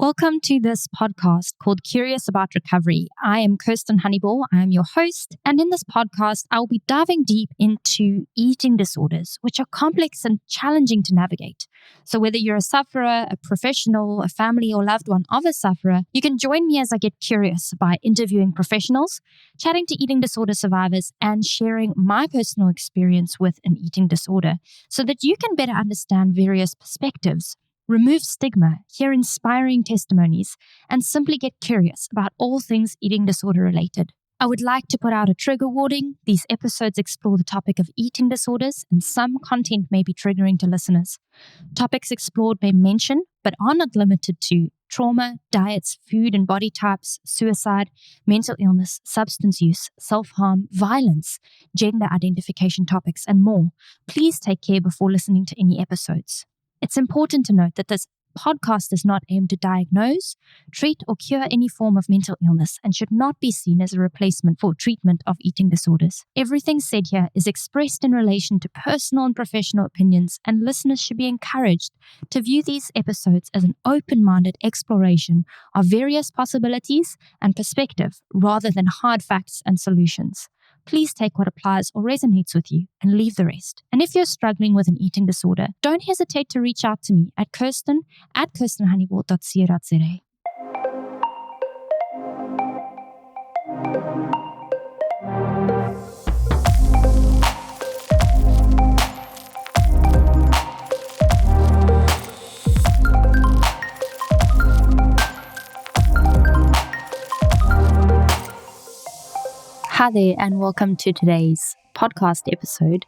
Welcome to this podcast called Curious About Recovery. I am Kirsten Honeyball. I am your host. And in this podcast, I'll be diving deep into eating disorders, which are complex and challenging to navigate. So whether you're a sufferer, a professional, a family or loved one of a sufferer, you can join me as I get curious by interviewing professionals, chatting to eating disorder survivors, and sharing my personal experience with an eating disorder so that you can better understand various perspectives, remove stigma, hear inspiring testimonies, and simply get curious about all things eating disorder related. I would like to put out a trigger warning. These episodes explore the topic of eating disorders, and some content may be triggering to listeners. Topics explored may mention, but are not limited to, trauma, diets, food and body types, suicide, mental illness, substance use, self-harm, violence, gender identification topics, and more. Please take care before listening to any episodes. It's important to note that this podcast is not aimed to diagnose, treat, or cure any form of mental illness and should not be seen as a replacement for treatment of eating disorders. Everything said here is expressed in relation to personal and professional opinions, and listeners should be encouraged to view these episodes as an open-minded exploration of various possibilities and perspective rather than hard facts and solutions. Please take what applies or resonates with you and leave the rest. And if you're struggling with an eating disorder, don't hesitate to reach out to me at kirsten@kirstenhoneyball.co.za. Hi there, and welcome to today's podcast episode.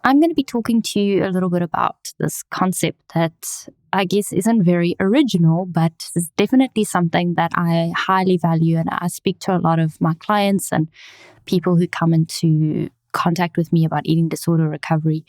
I'm going to be talking to you a little bit about this concept that I guess isn't very original, but is definitely something that I highly value, and I speak to a lot of my clients and people who come into contact with me about eating disorder recovery.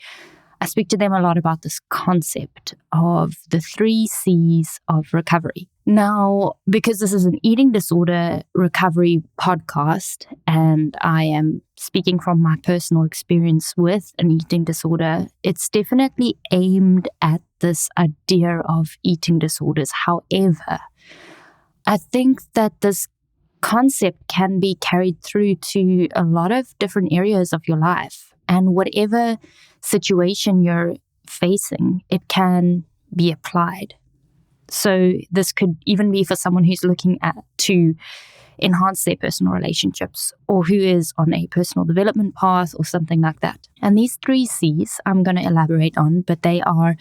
I speak to them a lot about this concept of the 3 C's of recovery. Now, because this is an eating disorder recovery podcast, and I am speaking from my personal experience with an eating disorder, it's definitely aimed at this idea of eating disorders. However, I think that this concept can be carried through to a lot of different areas of your life, and whatever situation you're facing, it can be applied. So this could even be for someone who's looking to enhance their personal relationships, or who is on a personal development path or something like that. And these 3 C's I'm going to elaborate on, but they are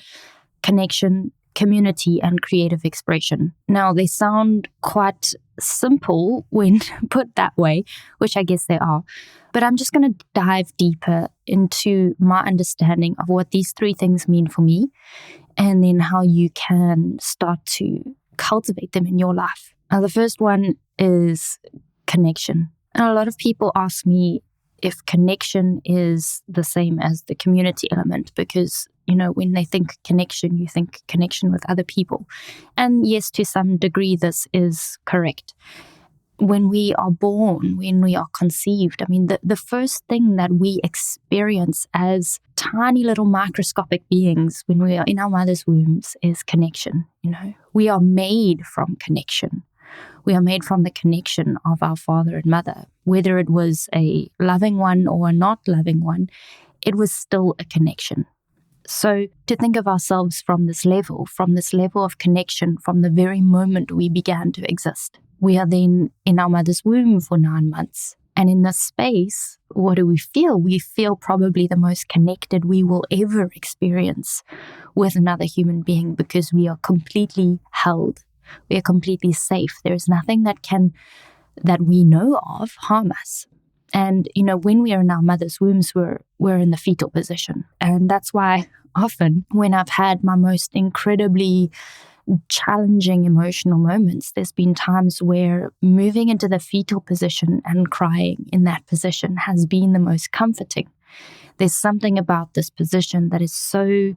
connection, community, and creative expression. Now, they sound quite simple when put that way, which I guess they are. But I'm just going to dive deeper into my understanding of what these 3 things mean for me, and then how you can start to cultivate them in your life. Now, the first one is connection. And a lot of people ask me if connection is the same as the community element, because, when they think connection, you think connection with other people. And yes, to some degree, this is correct. When we are born, when we are conceived, the first thing that we experience as tiny little microscopic beings when we are in our mother's wombs is connection. We are made from connection. We are made from the connection of our father and mother. Whether it was a loving one or a not loving one, it was still a connection. So to think of ourselves from this level of connection from the very moment we began to exist. We are then in our mother's womb for 9 months. And in this space, what do we feel? We feel probably the most connected we will ever experience with another human being, because we are completely held. We are completely safe. There is nothing that we know of harm us. And, when we are in our mother's wombs, we're in the fetal position. And that's why often when I've had my most incredibly challenging emotional moments, there's been times where moving into the fetal position and crying in that position has been the most comforting. There's something about this position that is so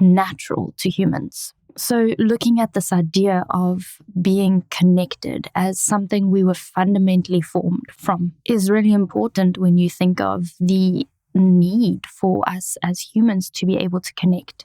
natural to humans. So looking at this idea of being connected as something we were fundamentally formed from is really important when you think of the need for us as humans to be able to connect.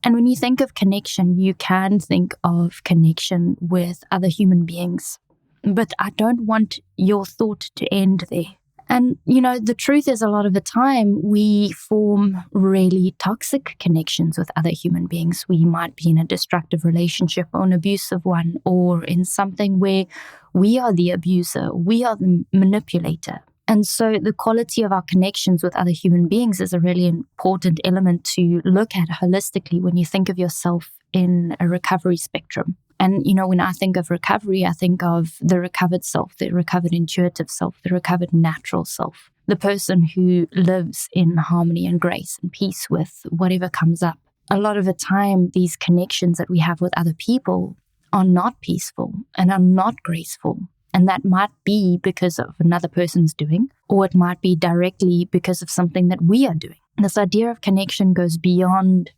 And when you think of connection, you can think of connection with other human beings. But I don't want your thought to end there. And, the truth is a lot of the time we form really toxic connections with other human beings. We might be in a destructive relationship or an abusive one, or in something where we are the abuser, we are the manipulator. And so the quality of our connections with other human beings is a really important element to look at holistically when you think of yourself in a recovery spectrum. And, when I think of recovery, I think of the recovered self, the recovered intuitive self, the recovered natural self, the person who lives in harmony and grace and peace with whatever comes up. A lot of the time, these connections that we have with other people are not peaceful and are not graceful. And that might be because of another person's doing, or it might be directly because of something that we are doing. This idea of connection goes beyond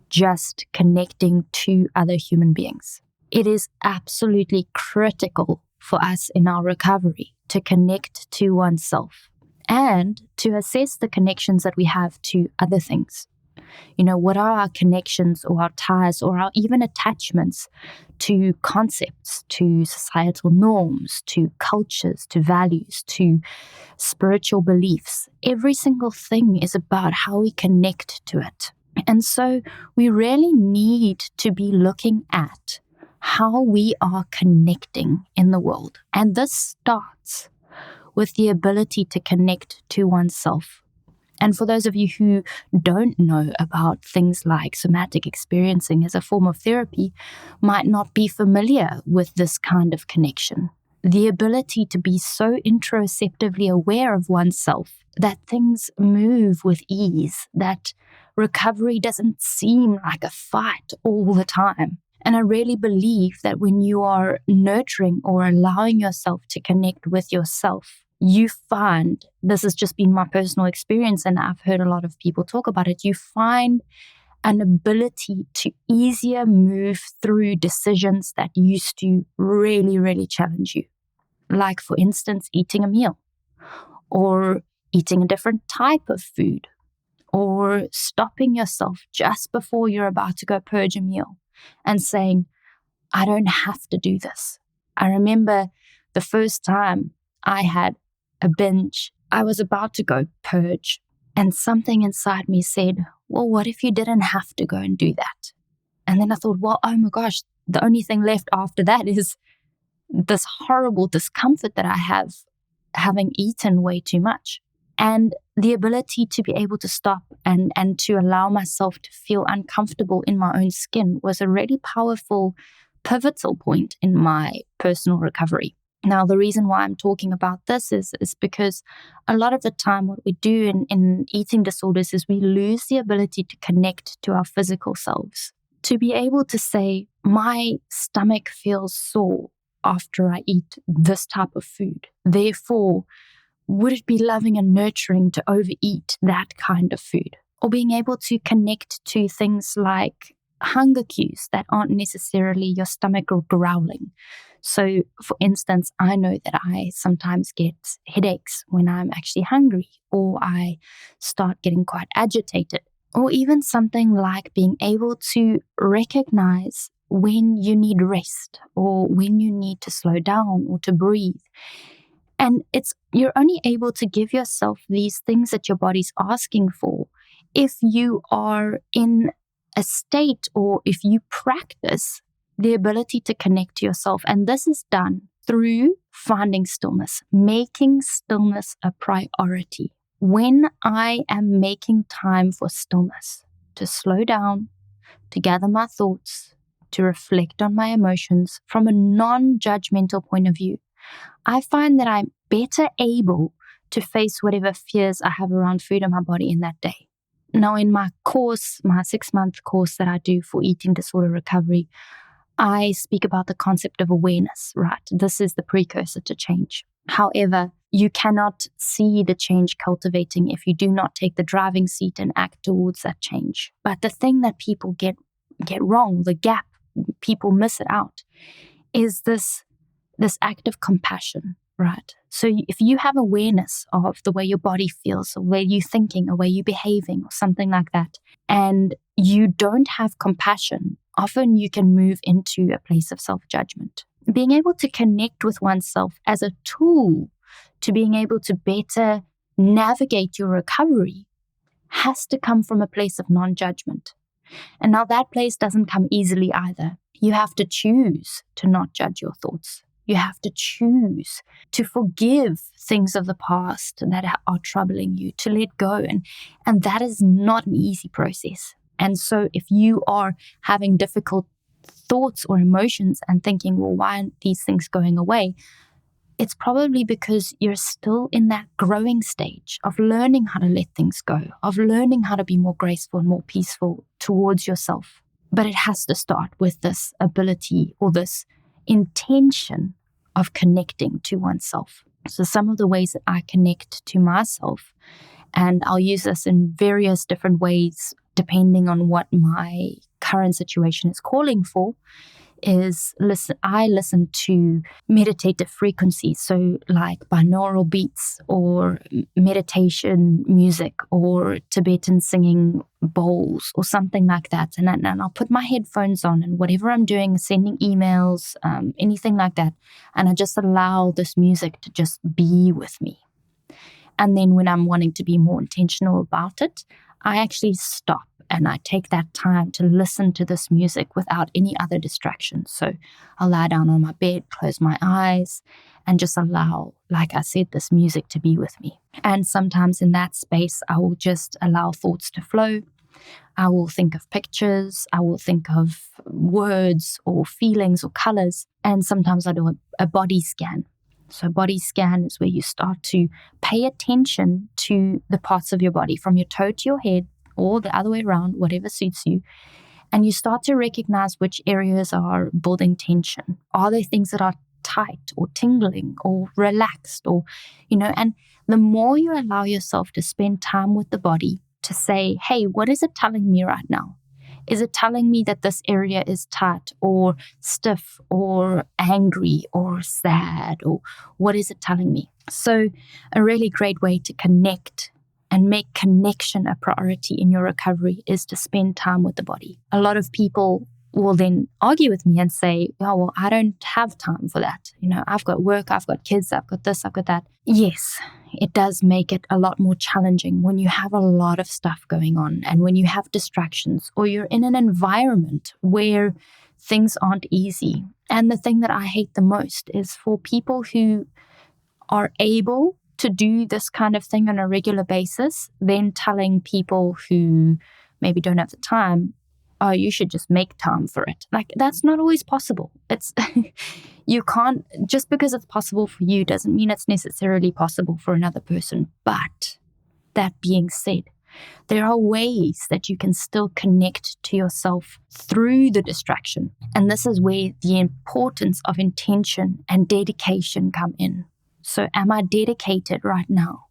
just connecting to other human beings. It is absolutely critical for us in our recovery to connect to oneself and to assess the connections that we have to other things. What are our connections or our ties or our even attachments to concepts, to societal norms, to cultures, to values, to spiritual beliefs? Every single thing is about how we connect to it. And so we really need to be looking at how we are connecting in the world. And this starts with the ability to connect to oneself. And for those of you who don't know about things like somatic experiencing as a form of therapy, might not be familiar with this kind of connection. The ability to be so interoceptively aware of oneself that things move with ease, that recovery doesn't seem like a fight all the time. And I really believe that when you are nurturing or allowing yourself to connect with yourself, you find, this has just been my personal experience and I've heard a lot of people talk about it, you find an ability to easier move through decisions that used to really, really challenge you. Like, for instance, eating a meal, or eating a different type of food, or stopping yourself just before you're about to go purge a meal and saying, I don't have to do this. I remember the first time I had a binge, I was about to go purge, and something inside me said, well, what if you didn't have to go and do that? And then I thought, well, oh my gosh, the only thing left after that is this horrible discomfort that I have having eaten way too much. And the ability to be able to stop and to allow myself to feel uncomfortable in my own skin was a really powerful, pivotal point in my personal recovery. Now, the reason why I'm talking about this is because a lot of the time what we do in eating disorders is we lose the ability to connect to our physical selves. To be able to say, my stomach feels sore after I eat this type of food. Therefore, would it be loving and nurturing to overeat that kind of food? Or being able to connect to things like hunger cues that aren't necessarily your stomach growling. So, for instance, I know that I sometimes get headaches when I'm actually hungry, or I start getting quite agitated, or even something like being able to recognize when you need rest or when you need to slow down or to breathe. And you're only able to give yourself these things that your body's asking for if you are in a state, or if you practice the ability to connect to yourself. And this is done through finding stillness, making stillness a priority. When I am making time for stillness, to slow down, to gather my thoughts, to reflect on my emotions from a non-judgmental point of view, I find that I'm better able to face whatever fears I have around food in my body in that day. Now, in my course, my 6-month course that I do for eating disorder recovery, I speak about the concept of awareness, right? This is the precursor to change. However, you cannot see the change cultivating if you do not take the driving seat and act towards that change. But the thing that people get wrong, the gap, people miss it out, is this act of compassion, right? So if you have awareness of the way your body feels, the way you're thinking, the way you're behaving, or something like that, and you don't have compassion, often you can move into a place of self-judgment. Being able to connect with oneself as a tool to being able to better navigate your recovery has to come from a place of non-judgment. And now that place doesn't come easily either. You have to choose to not judge your thoughts. You have to choose to forgive things of the past that are troubling you, to let go. And that is not an easy process. And so if you are having difficult thoughts or emotions and thinking, well, why aren't these things going away? It's probably because you're still in that growing stage of learning how to let things go, of learning how to be more graceful and more peaceful towards yourself. But it has to start with this ability or this intention of connecting to oneself. So some of the ways that I connect to myself, and I'll use this in various different ways depending on what my current situation is calling for, is I listen to meditative frequencies, so like binaural beats or meditation music or Tibetan singing bowls or something like that. And I'll put my headphones on, and whatever I'm doing, sending emails, anything like that, and I just allow this music to just be with me. And then when I'm wanting to be more intentional about it, I actually stop and I take that time to listen to this music without any other distractions. So I'll lie down on my bed, close my eyes, and just allow, like I said, this music to be with me. And sometimes in that space, I will just allow thoughts to flow. I will think of pictures. I will think of words or feelings or colors. And sometimes I do a body scan. So a body scan is where you start to pay attention to the parts of your body from your toe to your head, or the other way around, whatever suits you. And you start to recognize which areas are building tension. Are there things that are tight or tingling or relaxed or, and the more you allow yourself to spend time with the body to say, hey, what is it telling me right now? Is it telling me that this area is tight or stiff or angry or sad, or what is it telling me? So a really great way to connect and make connection a priority in your recovery is to spend time with the body. A lot of people will then argue with me and say, oh, well, I don't have time for that. I've got work, I've got kids, I've got this, I've got that. Yes, it does make it a lot more challenging when you have a lot of stuff going on and when you have distractions or you're in an environment where things aren't easy. And the thing that I hate the most is for people who are able to do this kind of thing on a regular basis, then telling people who maybe don't have the time, oh, you should just make time for it. Like, that's not always possible. It's you can't, just because it's possible for you doesn't mean it's necessarily possible for another person. But that being said, there are ways that you can still connect to yourself through the distraction. And this is where the importance of intention and dedication come in. So am I dedicated right now?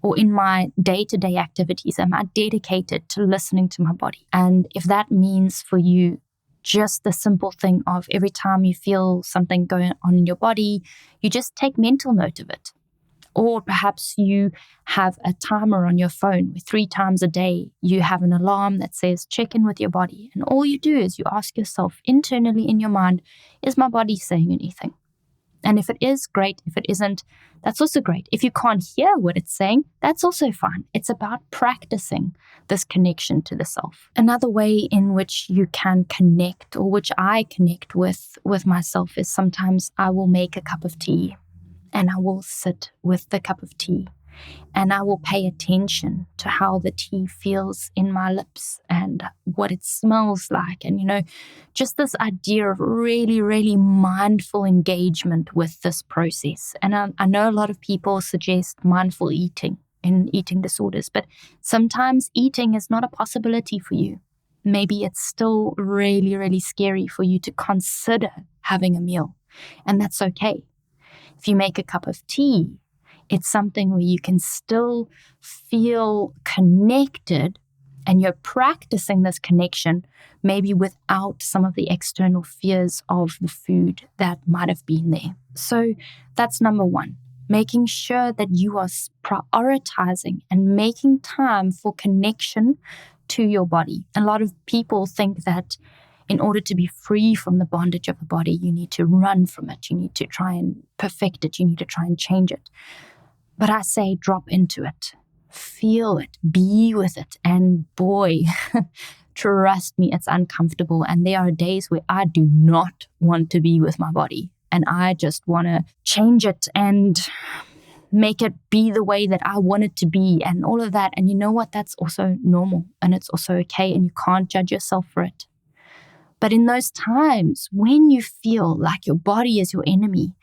Or in my day-to-day activities, am I dedicated to listening to my body? And if that means for you just the simple thing of every time you feel something going on in your body, you just take mental note of it. Or perhaps you have a timer on your phone where 3 times a day you have an alarm that says check in with your body. And all you do is you ask yourself internally in your mind, is my body saying anything? And if it is, great. If it isn't, that's also great. If you can't hear what it's saying, that's also fine. It's about practicing this connection to the self. Another way in which you can connect, or which I connect with myself, is sometimes I will make a cup of tea and I will sit with the cup of tea and I will pay attention to how the tea feels in my lips and what it smells like. And, just this idea of really, really mindful engagement with this process. And I know a lot of people suggest mindful eating in eating disorders, but sometimes eating is not a possibility for you. Maybe it's still really, really scary for you to consider having a meal, and that's okay. If you make a cup of tea, it's something where you can still feel connected and you're practicing this connection maybe without some of the external fears of the food that might have been there. So that's number one. making sure that you are prioritizing and making time for connection to your body. A lot of people think that in order to be free from the bondage of the body, you need to run from it. You need to try and perfect it. You need to try and change it. But I say drop into it, feel it, be with it. And boy, trust me, it's uncomfortable. And there are days where I do not want to be with my body. And I just want to change it and make it be the way that I want it to be and all of that. And you know what? That's also normal and it's also okay. And you can't judge yourself for it. But in those times when you feel like your body is your enemy,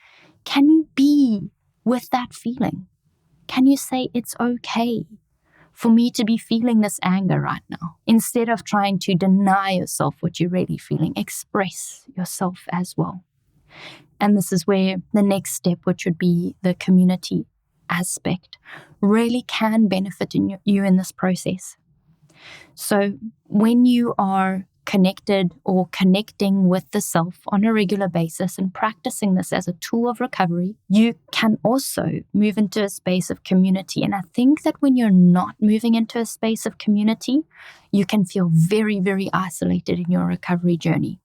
can you be with that feeling? Can you say it's okay for me to be feeling this anger right now? Instead of trying to deny yourself what you're really feeling, express yourself as well. And this is where the next step, which would be the community aspect, really can benefit you in this process. So when you are connected or connecting with the self on a regular basis and practicing this as a tool of recovery, you can also move into a space of community. And I think that when you're not moving into a space of community, you can feel very, very isolated in your recovery journey.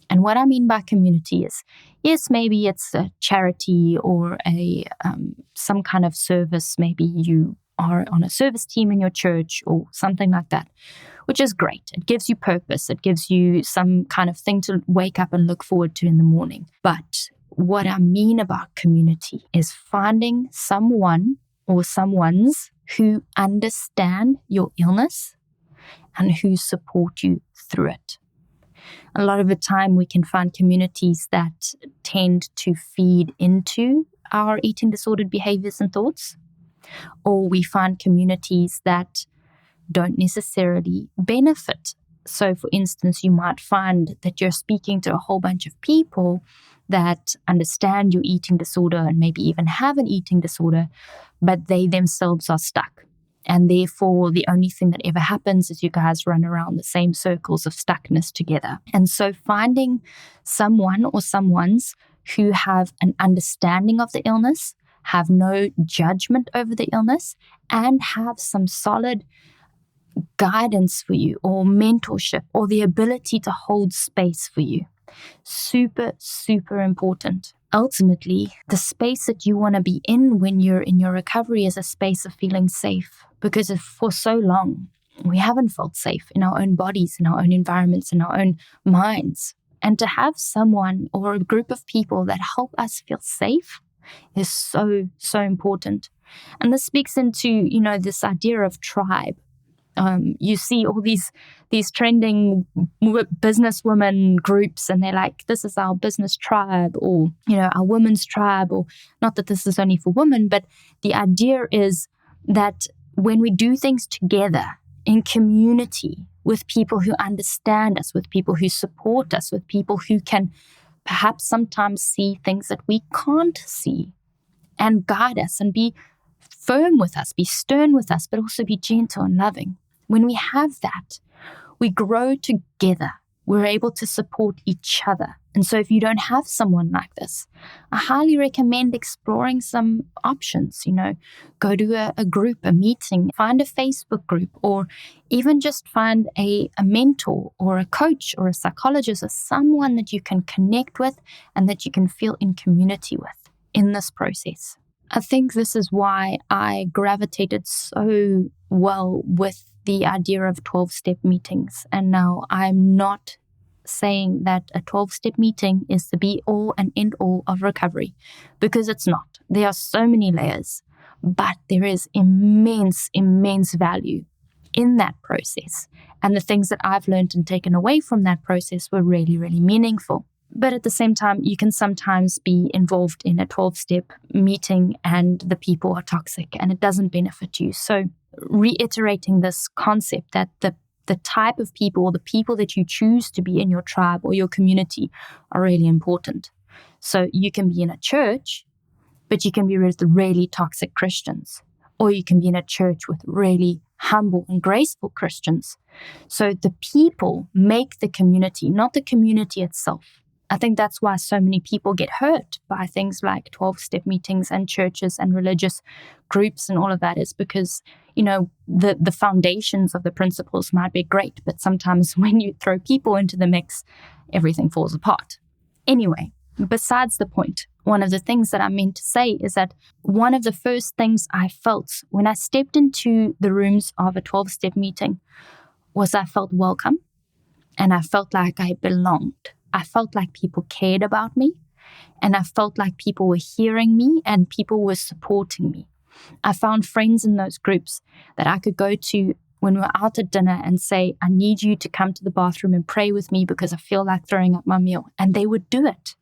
And what I mean by community is, yes, maybe it's a charity or some kind of service. Maybe you are on a service team in your church or something like that, which is great. It gives you purpose. It gives you some kind of thing to wake up and look forward to in the morning. But what I mean about community is finding someone or someones who understand your illness and who support you through it. A lot of the time we can find communities that tend to feed into our eating disordered behaviors and thoughts, or we find communities that don't necessarily benefit. So, for instance, you might find that you're speaking to a whole bunch of people that understand your eating disorder and maybe even have an eating disorder, but they themselves are stuck. And therefore, the only thing that ever happens is you guys run around the same circles of stuckness together. And so finding someone or someones who have an understanding of the illness, have no judgment over the illness, and have some solid guidance for you or mentorship or the ability to hold space for you. Super, super important. Ultimately, the space that you want to be in when you're in your recovery is a space of feeling safe, because for so long, we haven't felt safe in our own bodies, in our own environments, in our own minds. And to have someone or a group of people that help us feel safe is so, so important. And this speaks into, this idea of tribe. You see all these trending businesswoman groups, and they're like, this is our business tribe, or, our women's tribe, or not that this is only for women, but the idea is that when we do things together in community with people who understand us, with people who support us, with people who can perhaps sometimes see things that we can't see and guide us and be firm with us, be stern with us, but also be gentle and loving. When we have that, we grow together. We're able to support each other. And so if you don't have someone like this, I highly recommend exploring some options. Go to a group, a meeting, find a Facebook group, or even just find a mentor or a coach or a psychologist or someone that you can connect with and that you can feel in community with in this process. I think this is why I gravitated so well with the idea of 12-step meetings. And now I'm not saying that a 12-step meeting is the be-all and end-all of recovery, because it's not. There are so many layers, but there is immense, immense value in that process. And the things that I've learned and taken away from that process were really, really meaningful. But at the same time, you can sometimes be involved in a 12-step meeting and the people are toxic and it doesn't benefit you. So reiterating this concept that the type of people or the people that you choose to be in your tribe or your community are really important. So you can be in a church, but you can be with really toxic Christians, or you can be in a church with really humble and graceful Christians. So the people make the community, not the community itself. I think that's why so many people get hurt by things like 12-step meetings and churches and religious groups and all of that, is because, the foundations of the principles might be great, but sometimes when you throw people into the mix, everything falls apart. Anyway, besides the point, one of the things that I meant to say is that one of the first things I felt when I stepped into the rooms of a 12-step meeting was I felt welcome, and I felt like I belonged. I felt like people cared about me, and I felt like people were hearing me and people were supporting me. I found friends in those groups that I could go to when we were out at dinner and say, I need you to come to the bathroom and pray with me because I feel like throwing up my meal. And they would do it.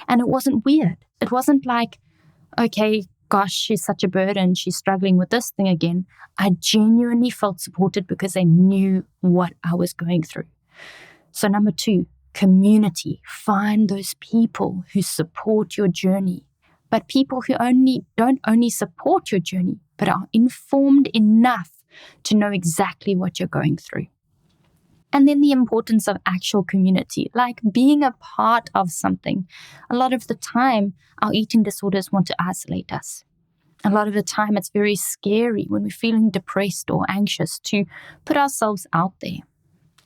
And it wasn't weird. It wasn't like, okay, gosh, she's such a burden, she's struggling with this thing again. I genuinely felt supported because they knew what I was going through. So number 2, community. Find those people who support your journey, but people who don't only support your journey, but are informed enough to know exactly what you're going through. And then the importance of actual community, like being a part of something. A lot of the time, our eating disorders want to isolate us. A lot of the time, it's very scary when we're feeling depressed or anxious to put ourselves out there.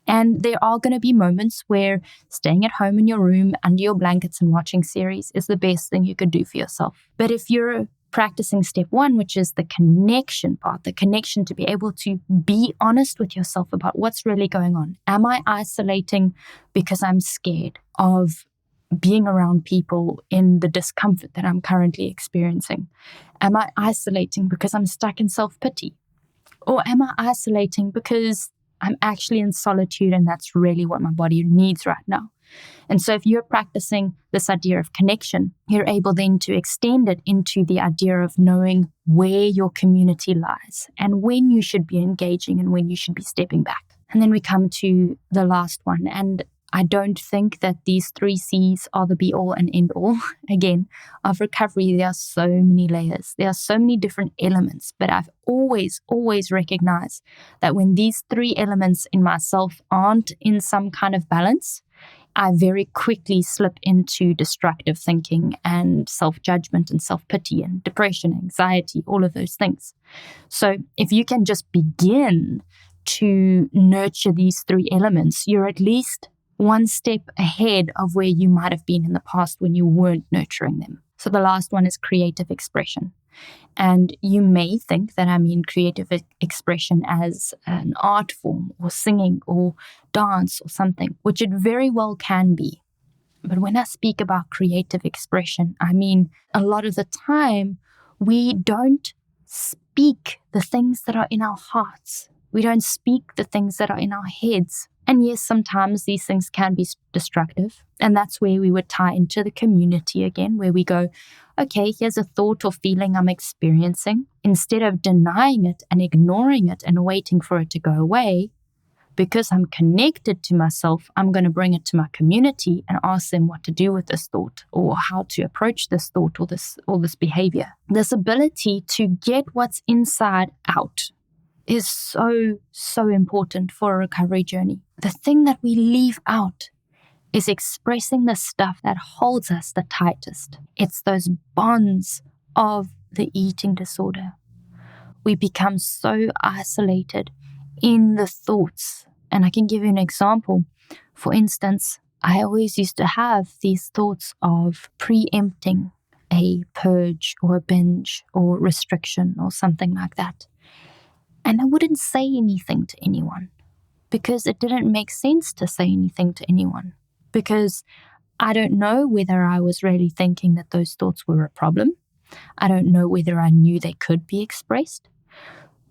And there are going to be moments where staying at home in your room under your blankets and watching series is the best thing you could do for yourself. But if you're practicing step 1, which is the connection part, the connection to be able to be honest with yourself about what's really going on. Am I isolating because I'm scared of being around people in the discomfort that I'm currently experiencing? Am I isolating because I'm stuck in self-pity? Or am I isolating because I'm actually in solitude and that's really what my body needs right now? And so if you're practicing this idea of connection, you're able then to extend it into the idea of knowing where your community lies and when you should be engaging and when you should be stepping back. And then we come to the last one. And I don't think that these 3 C's are the be all and end all, again, of recovery. There are so many layers. There are so many different elements, but I've always recognized that when these 3 elements in myself aren't in some kind of balance, I very quickly slip into destructive thinking and self-judgment and self-pity and depression, anxiety, all of those things. So if you can just begin to nurture these 3 elements, you're at least one step ahead of where you might have been in the past when you weren't nurturing them. So the last one is creative expression. And you may think that I mean creative expression as an art form or singing or dance or something, which it very well can be. But when I speak about creative expression, I mean a lot of the time we don't speak the things that are in our hearts. We don't speak the things that are in our heads. And yes, sometimes these things can be destructive. And that's where we would tie into the community again, where we go, okay, here's a thought or feeling I'm experiencing. Instead of denying it and ignoring it and waiting for it to go away, because I'm connected to myself, I'm going to bring it to my community and ask them what to do with this thought or how to approach this thought or this behavior. This ability to get what's inside out is so important for a recovery journey. The thing that we leave out is expressing the stuff that holds us the tightest. It's those bonds of the eating disorder. We become so isolated in the thoughts. And I can give you an example. For instance, I always used to have these thoughts of preempting a purge or a binge or restriction or something like that. And I wouldn't say anything to anyone because it didn't make sense to say anything to anyone, because I don't know whether I was really thinking that those thoughts were a problem. I don't know whether I knew they could be expressed.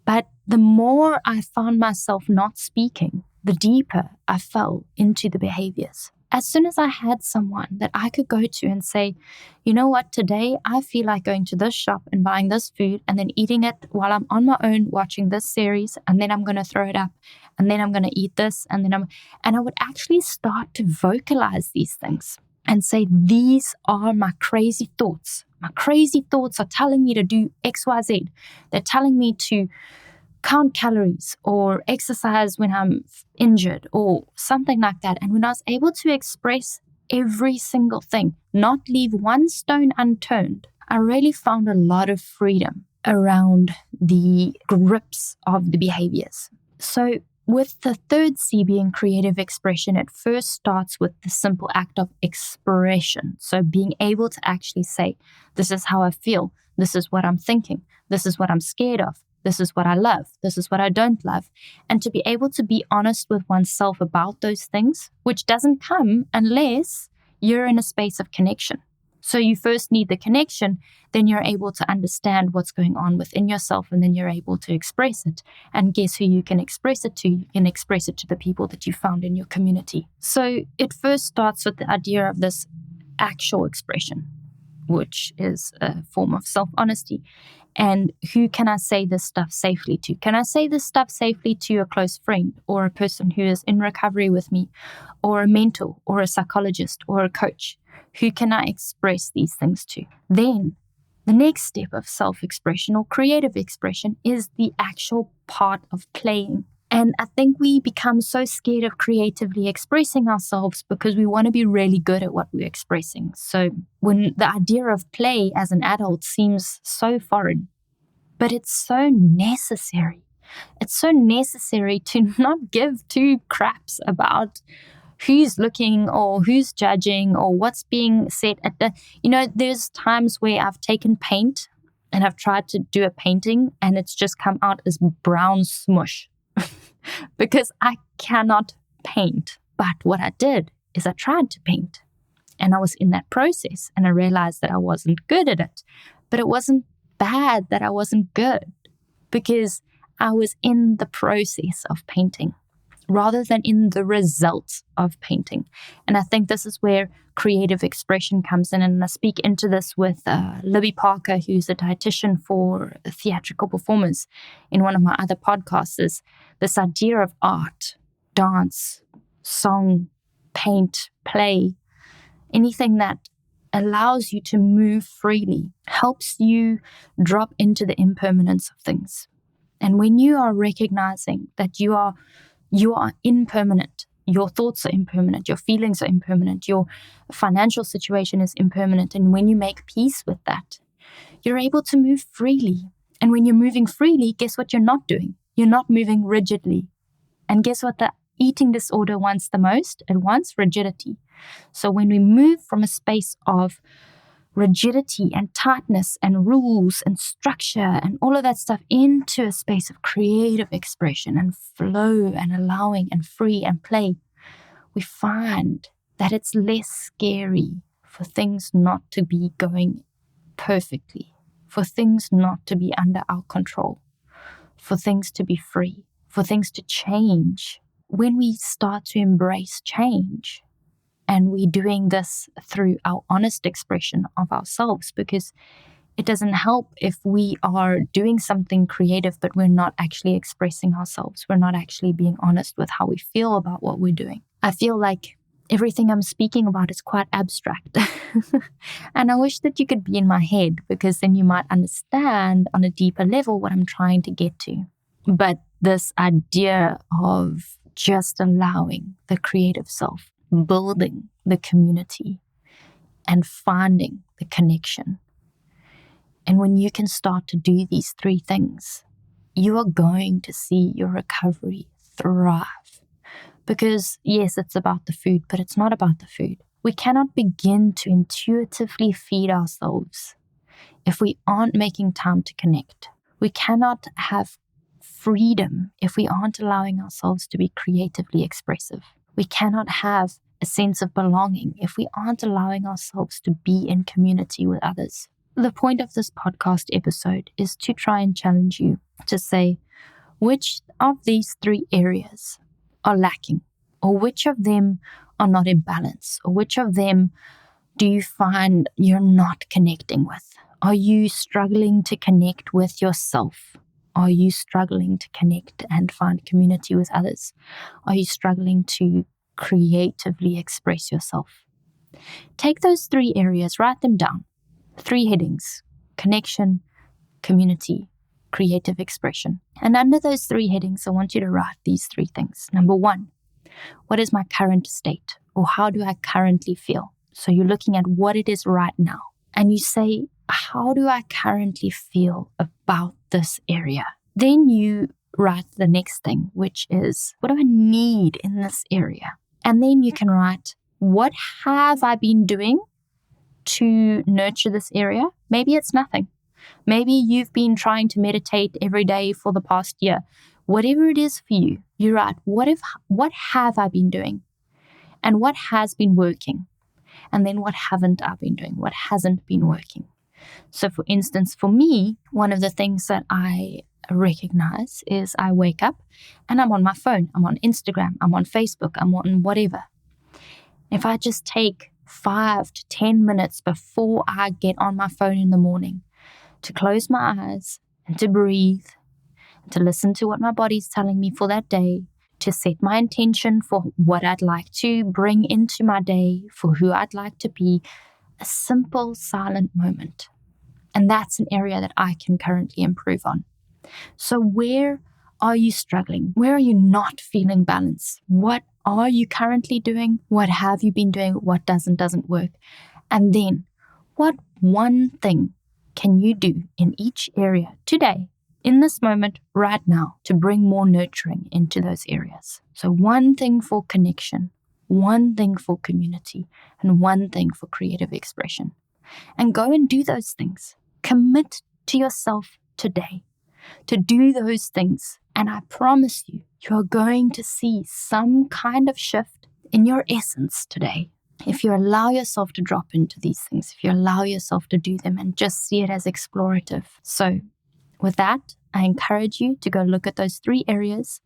But the more I found myself not speaking, the deeper I fell into the behaviors. As soon as I had someone that I could go to and say, you know what, today I feel like going to this shop and buying this food and then eating it while I'm on my own watching this series, and then I'm going to throw it up, and then I'm going to eat this, and I would actually start to vocalize these things and say, these are my crazy thoughts. My crazy thoughts are telling me to do X, Y, Z. They're telling me to count calories or exercise when I'm injured or something like that. And when I was able to express every single thing, not leave one stone unturned, I really found a lot of freedom around the grips of the behaviors. So with the third C being creative expression, it first starts with the simple act of expression. So being able to actually say, this is how I feel, this is what I'm thinking, this is what I'm scared of, this is what I love, this is what I don't love. And to be able to be honest with oneself about those things, which doesn't come unless you're in a space of connection. So you first need the connection, then you're able to understand what's going on within yourself, and then you're able to express it. And guess who you can express it to? You can express it to the people that you found in your community. So it first starts with the idea of this actual expression, which is a form of self-honesty. And who can I say this stuff safely to? Can I say this stuff safely to a close friend or a person who is in recovery with me, or a mentor or a psychologist or a coach? Who can I express these things to? Then the next step of self-expression or creative expression is the actual part of playing. And I think we become so scared of creatively expressing ourselves because we want to be really good at what we're expressing. So when the idea of play as an adult seems so foreign, but it's so necessary. It's so necessary to not give two craps about who's looking or who's judging or what's being said at the, there's times where I've taken paint and I've tried to do a painting and it's just come out as brown smush because I cannot paint. But what I did is I tried to paint and I was in that process and I realized that I wasn't good at it. But it wasn't bad that I wasn't good because I was in the process of painting rather than in the result of painting. And I think this is where creative expression comes in. And I speak into this with Libby Parker, who's a dietitian for theatrical performers, in one of my other podcasts, is this idea of art, dance, song, paint, play, anything that allows you to move freely, helps you drop into the impermanence of things. And when you are recognizing that you are impermanent, your thoughts are impermanent, your feelings are impermanent, your financial situation is impermanent, and when you make peace with that, you're able to move freely. And when you're moving freely, guess what you're not doing? You're not moving rigidly. And guess what the eating disorder wants the most? It wants rigidity. So when we move from a space of rigidity and tightness and rules and structure and all of that stuff into a space of creative expression and flow and allowing and free and play, we find that it's less scary for things not to be going perfectly, for things not to be under our control, for things to be free, for things to change. When we start to embrace change, and we're doing this through our honest expression of ourselves, because it doesn't help if we are doing something creative, but we're not actually expressing ourselves. We're not actually being honest with how we feel about what we're doing. I feel like everything I'm speaking about is quite abstract. And I wish that you could be in my head, because then you might understand on a deeper level what I'm trying to get to. But this idea of just allowing the creative self, building the community, and finding the connection. And when you can start to do these three things, you are going to see your recovery thrive. Because yes, it's about the food, but it's not about the food. We cannot begin to intuitively feed ourselves if we aren't making time to connect. We cannot have freedom if we aren't allowing ourselves to be creatively expressive. We cannot have a sense of belonging if we aren't allowing ourselves to be in community with others. The point of this podcast episode is to try and challenge you to say, which of these three areas are lacking, or which of them are not in balance, or which of them do you find you're not connecting with? Are you struggling to connect with yourself? Are you struggling to connect and find community with others? Are you struggling to creatively express yourself? Take those three areas, write them down. 3 headings: connection, community, creative expression. And under those 3 headings, I want you to write these 3 things. Number 1, what is my current state or how do I currently feel? So you're looking at what it is right now. And you say, how do I currently feel about this area? Then you write the next thing, which is, what do I need in this area? And then you can write, what have I been doing to nurture this area? Maybe it's nothing. Maybe you've been trying to meditate every day for the past year. Whatever it is for you, you write, what have I been doing? And what has been working? And then what haven't I been doing? What hasn't been working? So for instance, for me, one of the things that I recognize is I wake up and I'm on my phone, I'm on Instagram, I'm on Facebook, I'm on whatever. If I just take 5 to 10 minutes before I get on my phone in the morning to close my eyes and to breathe, and to listen to what my body's telling me for that day, to set my intention for what I'd like to bring into my day, for who I'd like to be, a simple silent moment. And that's an area that I can currently improve on. So where are you struggling? Where are you not feeling balanced? What are you currently doing? What have you been doing? What doesn't work? And then what one thing can you do in each area today, in this moment, right now, to bring more nurturing into those areas? So one thing for connection, one thing for community, and one thing for creative expression. And go and do those things. Commit to yourself today to do those things. And I promise you, you're going to see some kind of shift in your essence today. If you allow yourself to drop into these things, if you allow yourself to do them and just see it as explorative. So with that, I encourage you to go look at those 3 areas,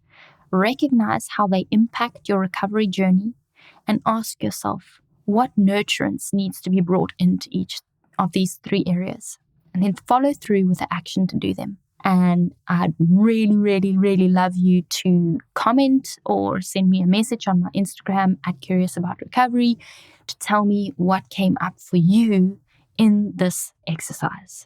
recognize how they impact your recovery journey, and ask yourself what nurturance needs to be brought into each of these 3 areas, and then follow through with the action to do them. And I'd really, really, really love you to comment or send me a message on my Instagram at Curious About Recovery to tell me what came up for you in this exercise.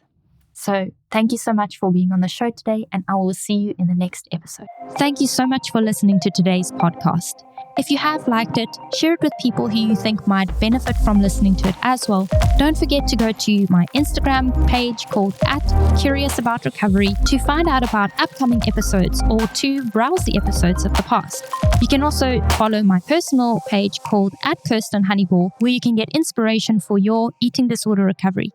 So thank you so much for being on the show today, and I will see you in the next episode. Thank you so much for listening to today's podcast. If you have liked it, share it with people who you think might benefit from listening to it as well. Don't forget to go to my Instagram page called @CuriousAboutRecovery to find out about upcoming episodes or to browse the episodes of the past. You can also follow my personal page called @KirstenHoneyball, where you can get inspiration for your eating disorder recovery.